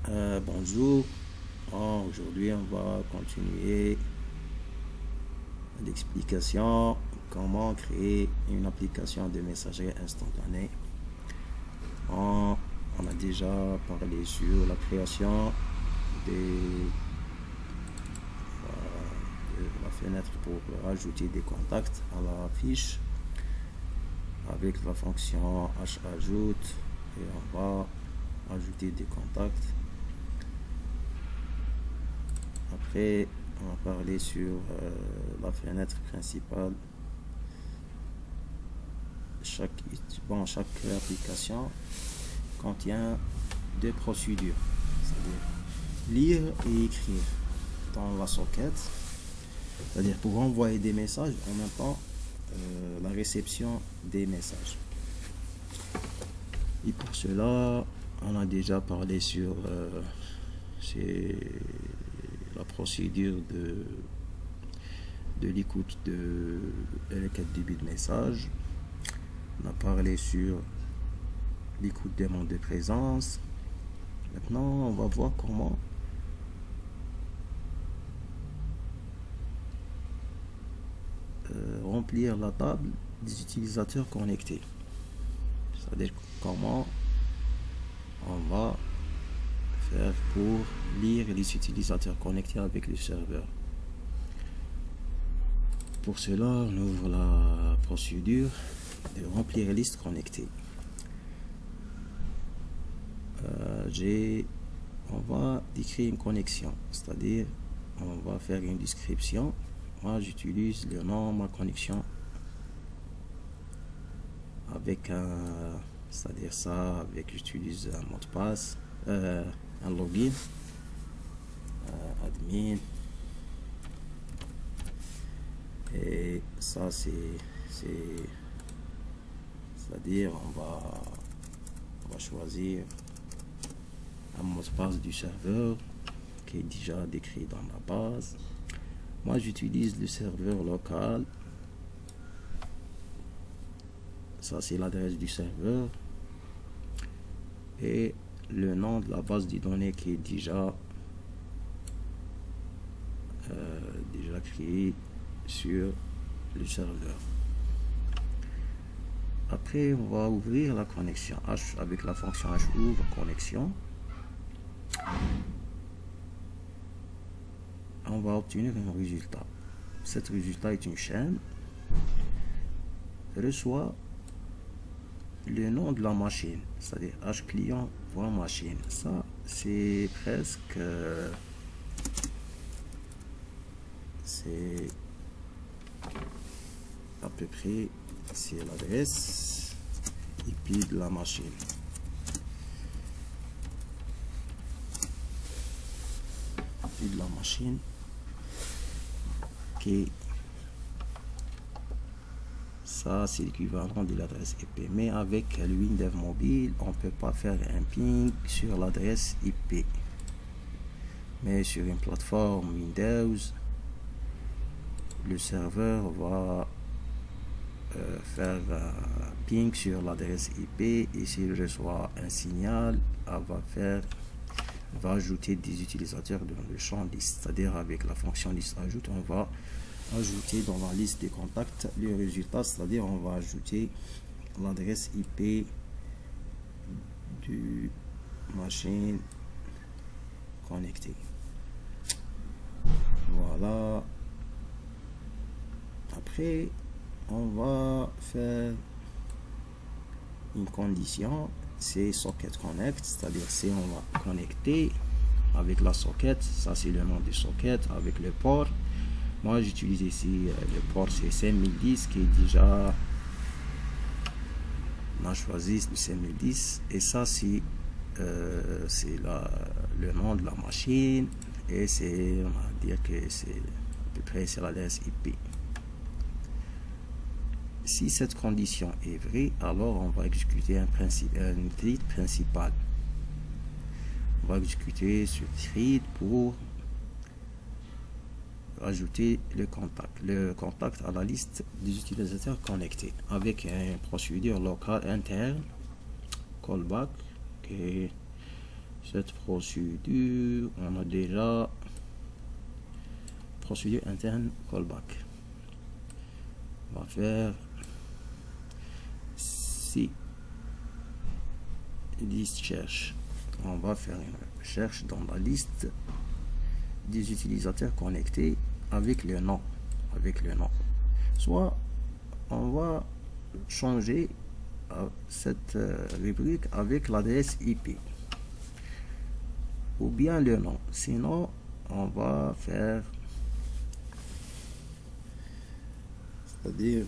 Bonjour. Aujourd'hui, on va continuer l'explication comment créer une application de messagerie instantanée. On a déjà parlé sur la création de la fenêtre pour ajouter des contacts à la fiche avec la fonction hajoute et on va ajouter des contacts. Après, on va parler sur la fenêtre principale. Chaque application contient deux procédures, c'est-à-dire lire et écrire dans la socket, c'est-à-dire pour envoyer des messages en même temps la réception des messages. Et pour cela, on a déjà parlé sur la procédure de l'écoute de requête débit de message. On a parlé sur l'écoute demande de présence. Maintenant, on va voir comment remplir la table des utilisateurs connectés. C'est-à-dire comment on va faire pour lire les utilisateurs connectés avec le serveur. Pour cela, on ouvre la procédure de remplir liste connectée. On va décrire une connexion, c'est-à-dire on va faire une description. Moi, j'utilise le nom, ma connexion avec c'est-à-dire ça, j'utilise un mot de passe, un login, admin, et ça c'est-à-dire on va choisir un mot de passe du serveur qui est déjà décrit dans la base. Moi, j'utilise le serveur local. Ça, c'est l'adresse du serveur et le nom de la base de données qui est déjà créé sur le serveur. Après, on va ouvrir la connexion avec la fonction ouvre connexion. On va obtenir un résultat. Cet résultat est une chaîne. Reçoit le nom de la machine, c'est-à-dire hclient.machine. Ça, c'est presque c'est à peu près c'est l'adresse IP de la machine. IP de la machine qui ça c'est l'équivalent de l'adresse IP, mais avec le Windows mobile on peut pas faire un ping sur l'adresse IP, mais sur une plateforme Windows le serveur va faire un ping sur l'adresse IP et s'il reçoit un signal, va ajouter des utilisateurs dans le champ liste, c'est-à-dire avec la fonction liste ajoute, on va ajouter dans la liste des contacts le résultat, c'est-à-dire on va ajouter l'adresse IP du machine connectée. Voilà. Après, on va faire une condition, c'est socket connect, c'est-à-dire si on va connecter avec la socket, ça c'est le nom du socket avec le port. Moi j'utilise ici le port c'est 5010 qui est déjà, on a choisi le 5010 et ça c'est le nom de la machine et c'est, on va dire que c'est à peu près c'est l'adresse IP. Si cette condition est vraie, alors on va exécuter un thread principal. On va exécuter ce thread pour ajouter le contact à la liste des utilisateurs connectés avec une procédure locale interne callback qui cette procédure, on a déjà procédure interne callback. On va faire si liste cherche, on va faire une recherche dans la liste des utilisateurs connectés avec le nom, soit on va changer cette rubrique avec l'adresse IP ou bien le nom, sinon on va faire, c'est-à-dire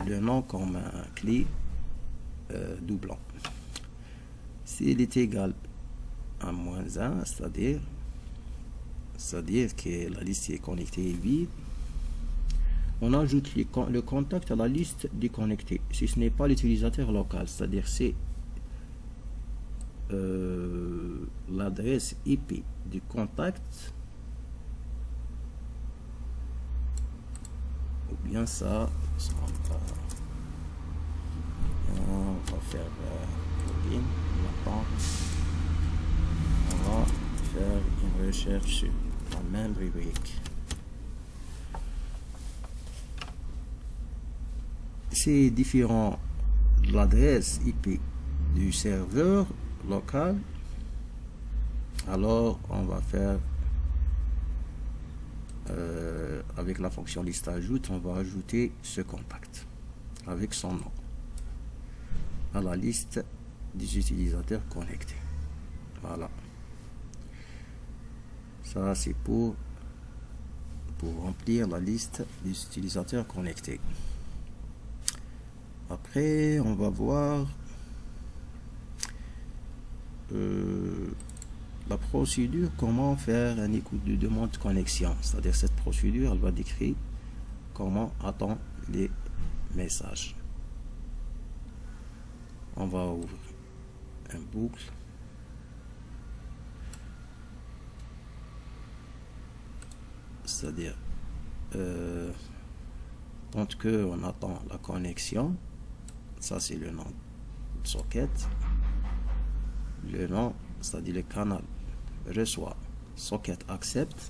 le nom comme un clé doublant. S'il est égal à -1, c'est-à-dire que la liste est connectée et vide, on ajoute le contact à la liste des connectés. Si ce n'est pas l'utilisateur local, c'est-à-dire c'est l'adresse IP du contact, ou bien ça, on va faire login. Maintenant, on va faire une recherche sur la même rubrique. C'est différent de l'adresse IP du serveur local, alors on va faire avec la fonction liste ajoute, on va ajouter ce contact avec son nom à la liste des utilisateurs connectés. Voilà, ça c'est pour remplir la liste des utilisateurs connectés. Après on va voir la procédure, comment faire une écoute de demande de connexion, c'est-à-dire cette procédure elle va décrire comment attendre les messages. On va ouvrir un boucle, c'est-à-dire quand que on attend la connexion, ça c'est le nom de socket, le nom, c'est-à-dire le canal reçoit, socket accepte,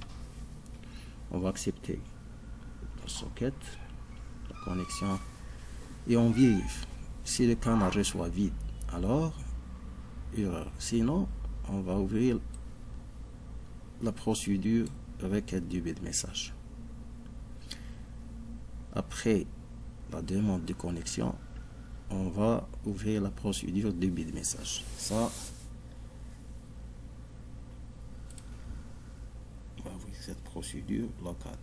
on va accepter le socket, la connexion, et on vérifie si le canal reçoit vide, alors erreur, sinon on va ouvrir la procédure requête du bit message. Après la demande de connexion, on va ouvrir la procédure de bit message. Ça, on va ouvrir cette procédure locale.